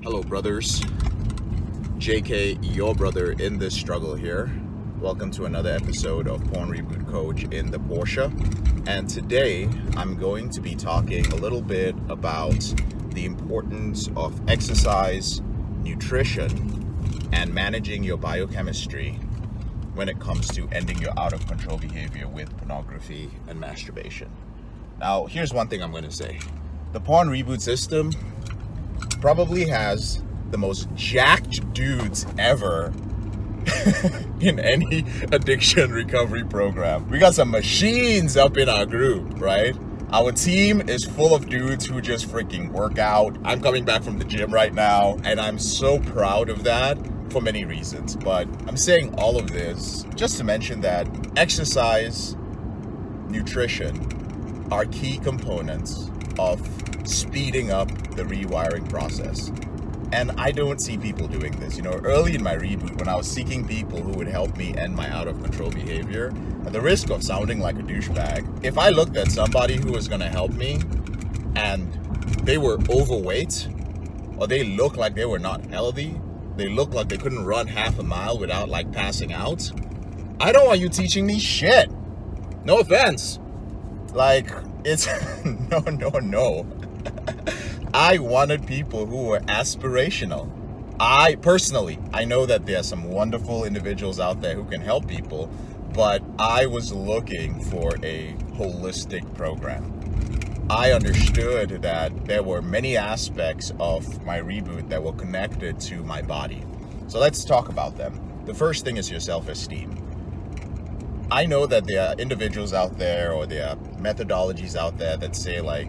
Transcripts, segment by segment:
Hello brothers, JK, your brother in this struggle here. Welcome to another episode of Porn Reboot Coach in the Porsche. And today I'm going to be talking a little bit about the importance of exercise, nutrition, and managing your biochemistry when it comes to ending your out of control behavior with pornography and masturbation. Now, here's one thing I'm going to say. The porn reboot system probably has the most jacked dudes ever in any addiction recovery program. We got some machines up in our group, right? Our team is full of dudes who just freaking work out. I'm coming back from the gym right now, and I'm so proud of that for many reasons. But I'm saying all of this just to mention that exercise, nutrition are key components of speeding up the rewiring process. And I don't see people doing this. You know, early in my reboot, when I was seeking people who would help me end my out of control behavior, at the risk of sounding like a douchebag, if I looked at somebody who was going to help me and they were overweight, or they looked like they were not healthy, they looked like they couldn't run half a mile without like passing out, I don't want you teaching me shit. No offense. Like, it's no. I wanted people who were aspirational. I know that there are some wonderful individuals out there who can help people, but I was looking for a holistic program. I understood that there were many aspects of my reboot that were connected to my body. So let's talk about them. The first thing is your self-esteem. I know that there are individuals out there, or there are methodologies out there that say like,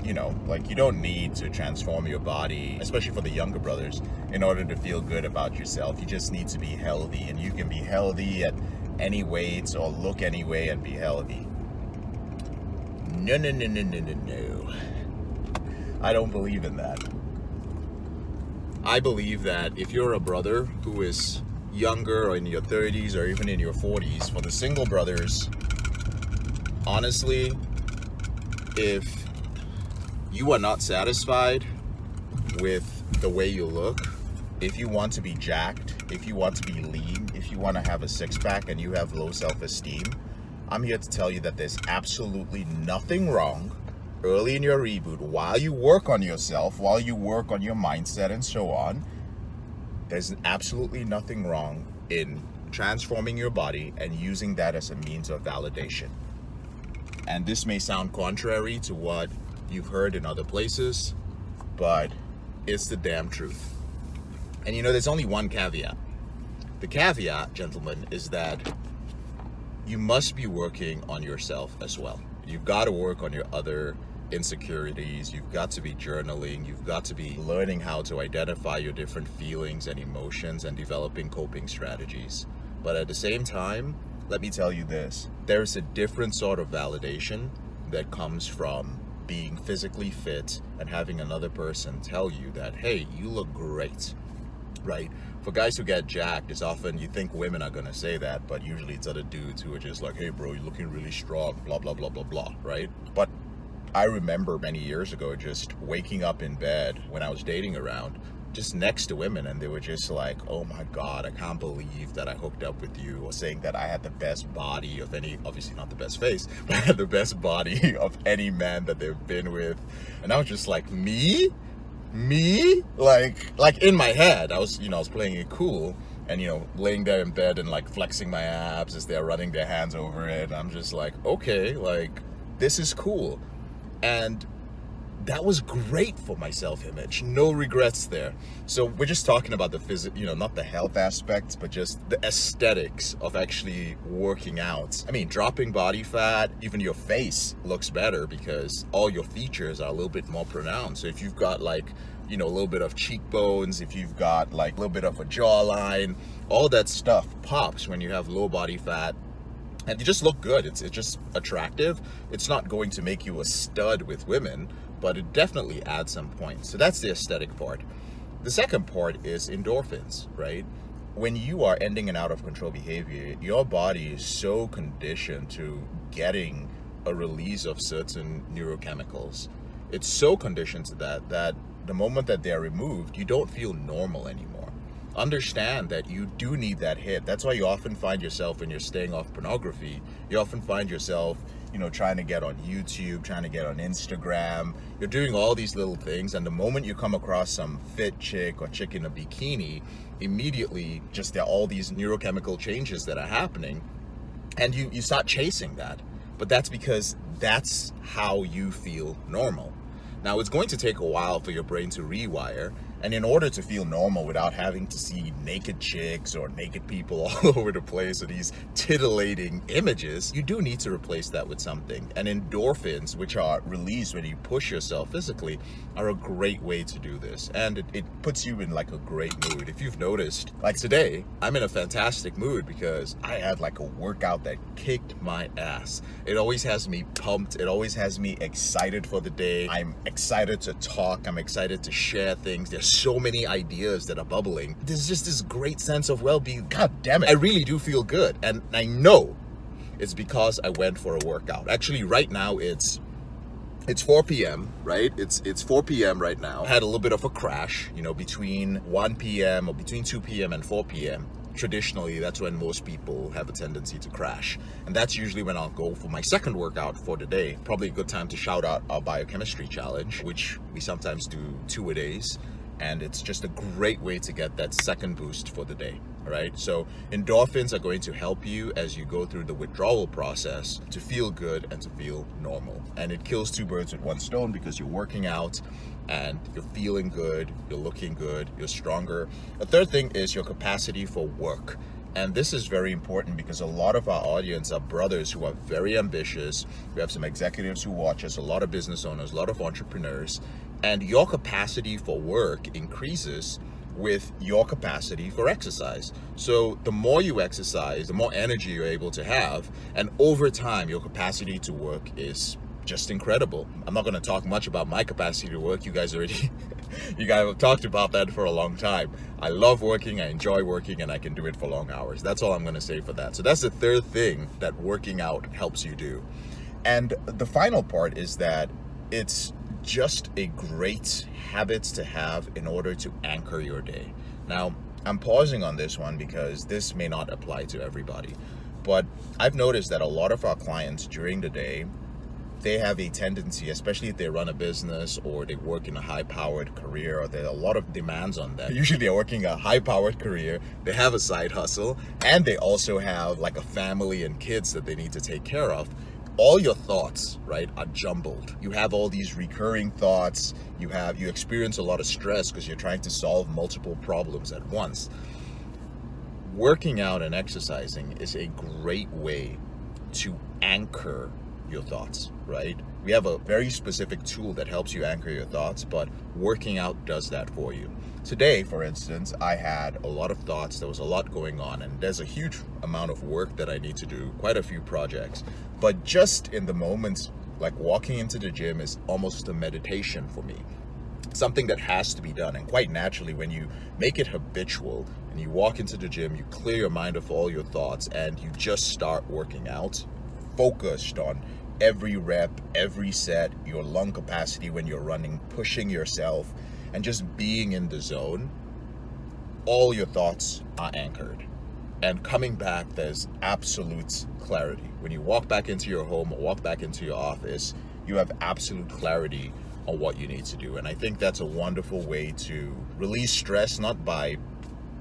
you know, like you don't need to transform your body, especially for the younger brothers, in order to feel good about yourself. You just need to be healthy, and you can be healthy at any weights or look any way and be healthy. No. I don't believe in that. I believe that if you're a brother who is younger or in your 30s or even in your 40s, for the single brothers, honestly, if you are not satisfied with the way you look, if you want to be jacked, if you want to be lean, if you want to have a six-pack and you have low self-esteem, I'm here to tell you that there's absolutely nothing wrong early in your reboot, while you work on yourself, while you work on your mindset and so on. There's absolutely nothing wrong in transforming your body and using that as a means of validation. And this may sound contrary to what you've heard in other places, but it's the damn truth. And you know, there's only one caveat. The caveat, gentlemen, is that you must be working on yourself as well. You've got to work on your other insecurities. You've got to be journaling. You've got to be learning how to identify your different feelings and emotions and developing coping strategies. But at the same time, let me tell you this, there's a different sort of validation that comes from being physically fit and having another person tell you that, hey, you look great, right? For guys who get jacked, it's often, you think women are gonna say that, but usually it's other dudes who are just like, hey bro, you're looking really strong, blah, blah, blah, blah, blah, right? But I remember many years ago just waking up in bed when I was dating around, just next to women, and they were just like, oh my God, I can't believe that I hooked up with you, or saying that I had the best body of any, obviously not the best face, but I had the best body of any man that they've been with. And I was just like, me? Like in my head, I was playing it cool, and laying there in bed and like flexing my abs as they're running their hands over it. I'm just like, okay, like this is cool. And that was great for my self-image. No regrets there. So we're just talking about the not the health aspects, but just the aesthetics of actually working out. I mean, dropping body fat, even your face looks better because all your features are a little bit more pronounced. So if you've got like, a little bit of cheekbones, if you've got like a little bit of a jawline, all that stuff pops when you have low body fat. And you just look good. It's just attractive. It's not going to make you a stud with women, but it definitely adds some points. So that's the aesthetic part. The second part is endorphins, right? When you are ending an out of control behavior, your body is so conditioned to getting a release of certain neurochemicals. It's so conditioned to that the moment that they're removed, you don't feel normal anymore. Understand that you do need that hit. That's why you often find yourself, when you're staying off pornography, you often find yourself, you know, trying to get on YouTube, trying to get on Instagram. You're doing all these little things, and the moment you come across some fit chick or chick in a bikini, immediately just there are all these neurochemical changes that are happening, and you start chasing that. But that's because that's how you feel normal. Now, it's going to take a while for your brain to rewire, and in order to feel normal without having to see naked chicks or naked people all over the place or these titillating images, you do need to replace that with something. And endorphins, which are released when you push yourself physically, are a great way to do this. And it puts you in like a great mood. If you've noticed, like today, I'm in a fantastic mood because I had like a workout that kicked my ass. It always has me pumped. It always has me excited for the day. I'm excited to talk. I'm excited to share things. There's so many ideas that are bubbling. There's just this great sense of well-being. God damn it, I really do feel good. And I know it's because I went for a workout. Actually, right now it's 4 p.m., right? It's 4 p.m. right now. I had a little bit of a crash, you know, between 1 p.m. or between 2 p.m. and 4 p.m. Traditionally, that's when most people have a tendency to crash. And that's usually when I'll go for my second workout for the day. Probably a good time to shout out our biochemistry challenge, which we sometimes do 2-a-days. And it's just a great way to get that second boost for the day, all right? So endorphins are going to help you as you go through the withdrawal process to feel good and to feel normal. And it kills two birds with one stone because you're working out and you're feeling good, you're looking good, you're stronger. The third thing is your capacity for work. And this is very important because a lot of our audience are brothers who are very ambitious. We have some executives who watch us, a lot of business owners, a lot of entrepreneurs. And your capacity for work increases with your capacity for exercise. So the more you exercise, the more energy you're able to have. And over time, your capacity to work is just incredible. I'm not going to talk much about my capacity to work. You guys already, you guys have talked about that for a long time. I love working, I enjoy working, and I can do it for long hours. That's all I'm going to say for that. So that's the third thing that working out helps you do. And the final part is that it's just a great habit to have in order to anchor your day. Now, I'm pausing on this one because this may not apply to everybody, but I've noticed that a lot of our clients during the day, they have a tendency, especially if they run a business or they work in a high-powered career, or there are a lot of demands on them. Usually they're working a high-powered career, they have a side hustle, and they also have like a family and kids that they need to take care of. All your thoughts, right, are jumbled. You have all these recurring thoughts. You experience a lot of stress because you're trying to solve multiple problems at once. Working out and exercising is a great way to anchor your thoughts, right? We have a very specific tool that helps you anchor your thoughts, but working out does that for you. Today, for instance, I had a lot of thoughts. There was a lot going on, and there's a huge amount of work that I need to do, quite a few projects. But just in the moments, like walking into the gym is almost a meditation for me. Something that has to be done. And quite naturally, when you make it habitual and you walk into the gym, you clear your mind of all your thoughts and you just start working out, focused on every rep, every set, your lung capacity when you're running, pushing yourself, and just being in the zone, all your thoughts are anchored. And coming back, there's absolute clarity. When you walk back into your home or walk back into your office, you have absolute clarity on what you need to do. And I think that's a wonderful way to release stress, not by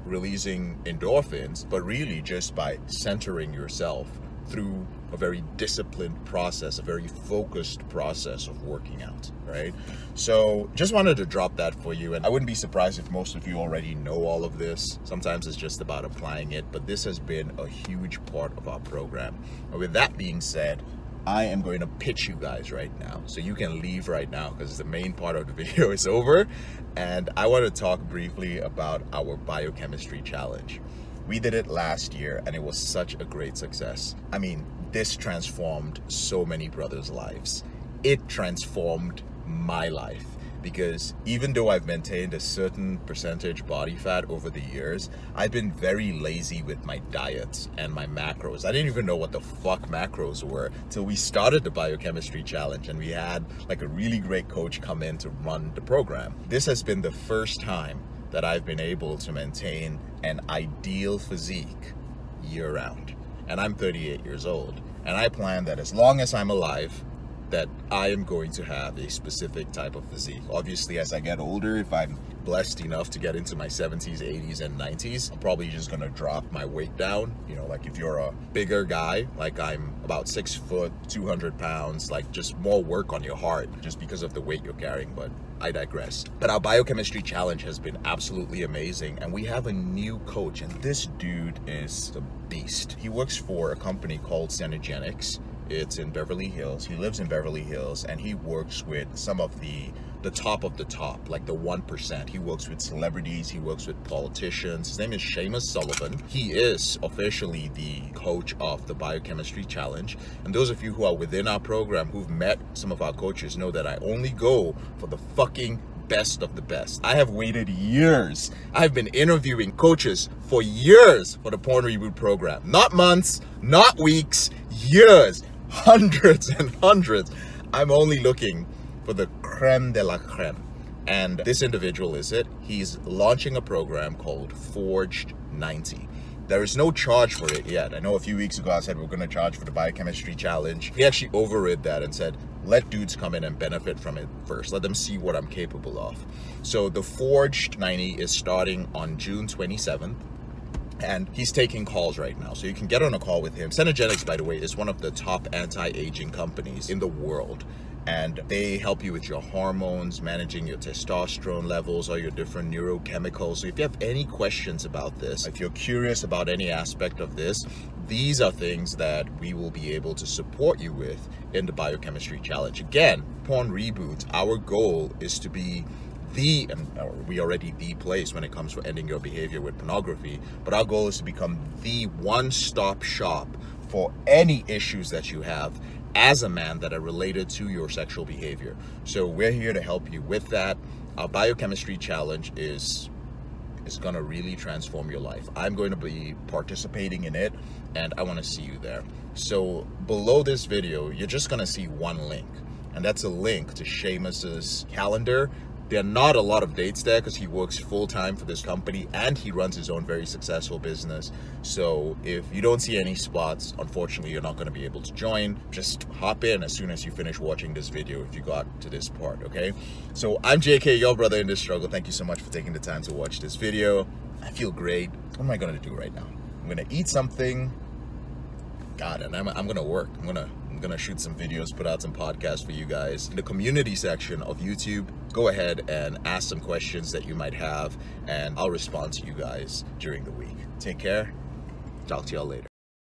releasing endorphins, but really just by centering yourself through a very disciplined process, a very focused process of working out, right? So just wanted to drop that for you. And I wouldn't be surprised if most of you already know all of this. Sometimes it's just about applying it, but this has been a huge part of our program. And with that being said, I am going to pitch you guys right now. So you can leave right now because the main part of the video is over. And I want to talk briefly about our biochemistry challenge. We did it last year and it was such a great success. I mean, this transformed so many brothers' lives. It transformed my life. because even though I've maintained a certain percentage body fat over the years, I've been very lazy with my diets and my macros. I didn't even know what the fuck macros were till we started the biochemistry challenge, and we had like a really great coach come in to run the program. This has been the first time that I've been able to maintain an ideal physique year round. And I'm 38 years old. And I plan that as long as I'm alive, that I am going to have a specific type of physique. Obviously, as I get older, if I'm blessed enough to get into my 70s, 80s, and 90s, I'm probably just gonna drop my weight down. You know, like if you're a bigger guy, like I'm about 6 foot, 200 pounds, like just more work on your heart just because of the weight you're carrying, but I digress. But our biochemistry challenge has been absolutely amazing, and we have a new coach, and this dude is a beast. He works for a company called Synergenics. It's in Beverly Hills. He lives in Beverly Hills, and he works with some of the top of the top, like the 1%. He works with celebrities, he works with politicians. His name is Seamus Sullivan. He is officially the coach of the biochemistry challenge. And those of you who are within our program who've met some of our coaches know that I only go for the fucking best of the best. I have waited years. I've been interviewing coaches for years for the Porn Reboot program. Not months, not weeks, years. Hundreds and hundreds. I'm only looking for the creme de la creme. And this individual is it. He's launching a program called Forged 90. There is no charge for it yet. I know a few weeks ago I said we're going to charge for the biochemistry challenge. He actually overrid that and said, let dudes come in and benefit from it first. Let them see what I'm capable of. So the Forged 90 is starting on June 27th. And he's taking calls right now, so you can get on a call with him. Synergenics, by the way, is one of the top anti-aging companies in the world, and they help you with your hormones, managing your testosterone levels, or your different neurochemicals. So if you have any questions about this, if you're curious about any aspect of this, these are things that we will be able to support you with in the biochemistry challenge. Again, Porn Reboot, our goal is to be we already the place when it comes for ending your behavior with pornography, but our goal is to become the one-stop shop for any issues that you have as a man that are related to your sexual behavior. So we're here to help you with that. Our biochemistry challenge is going to really transform your life. I'm going to be participating in it, and I want to see you there. So below this video, you're just going to see one link, and that's a link to Seamus's calendar. There are not a lot of dates there because he works full-time for this company and he runs his own very successful business. So if you don't see any spots, unfortunately, you're not going to be able to join. Just hop in as soon as you finish watching this video if you got to this part, okay? So I'm JK, your brother in this struggle. Thank you so much for taking the time to watch this video. I feel great. What am I going to do right now? I'm going to eat something. God, and I'm going to work. I'm gonna shoot some videos, put out some podcasts for you guys. In the community section of YouTube, go ahead and ask some questions that you might have, and I'll respond to you guys during the week. Take care. Talk to y'all later.